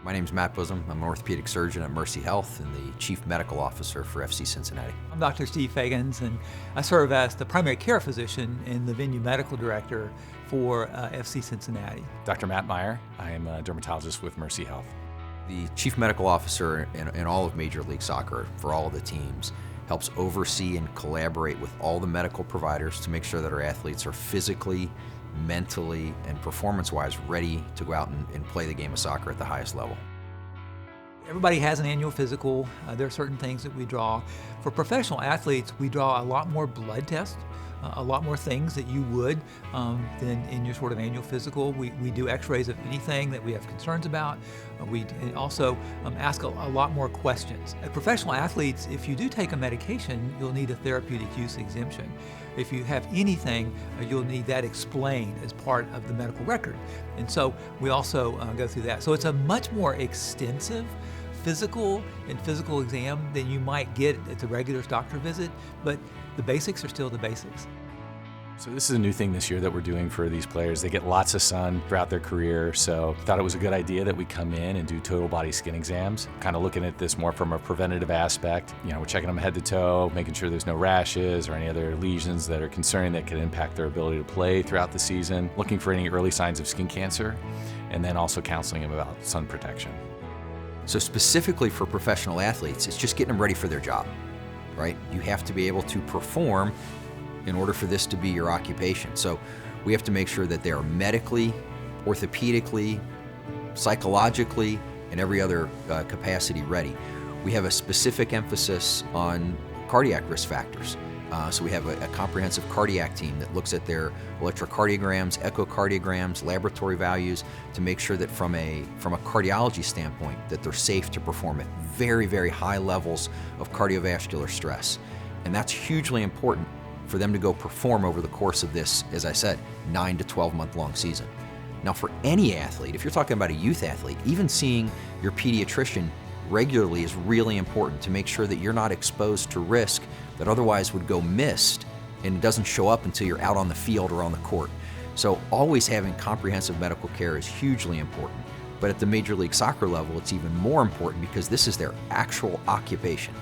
My name's Matt Bosom. I'm an orthopedic surgeon at Mercy Health and the Chief Medical Officer for FC Cincinnati. I'm Dr. Steve Fagans, and I serve as the primary care physician and the venue medical director for FC Cincinnati. Dr. Matt Meyer. I am a dermatologist with Mercy Health. The Chief Medical Officer in all of Major League Soccer for all of the teams helps oversee and collaborate with all the medical providers to make sure that our athletes are physically, mentally, and performance-wise ready to go out and play the game of soccer at the highest level. Everybody has an annual physical. There are certain things that we draw. For professional athletes, we draw a lot more blood tests, a lot more things that you would than in your sort of annual physical. We do x-rays of anything that we have concerns about. We also ask a lot more questions. Professional athletes, if you do take a medication, you'll need a therapeutic use exemption. If you have anything, you'll need that explained as part of the medical record. And so we also go through that. So it's a much more extensive physical exam than you might get at the regular doctor visit, but the basics are still the basics. So this is a new thing this year that we're doing for these players. They get lots of sun throughout their career, so thought it was a good idea that we come in and do total body skin exams, kind of looking at this more from a preventative aspect. You know, we're checking them head to toe, making sure there's no rashes or any other lesions that are concerning that could impact their ability to play throughout the season, looking for any early signs of skin cancer, and then also counseling them about sun protection. So specifically for professional athletes, it's just getting them ready for their job, right? You have to be able to perform in order for this to be your occupation. So we have to make sure that they are medically, orthopedically, psychologically, and every other capacity ready. We have a specific emphasis on cardiac risk factors. So we have a comprehensive cardiac team that looks at their electrocardiograms, echocardiograms, laboratory values to make sure that from a cardiology standpoint that they're safe to perform at very, very high levels of cardiovascular stress. And that's hugely important for them to go perform over the course of this, as I said, 9 to 12 month long season. Now for any athlete, if you're talking about a youth athlete, even seeing your pediatrician regularly is really important to make sure that you're not exposed to risk that otherwise would go missed and it doesn't show up until you're out on the field or on the court. So always having comprehensive medical care is hugely important. But at the Major League Soccer level, it's even more important because this is their actual occupation.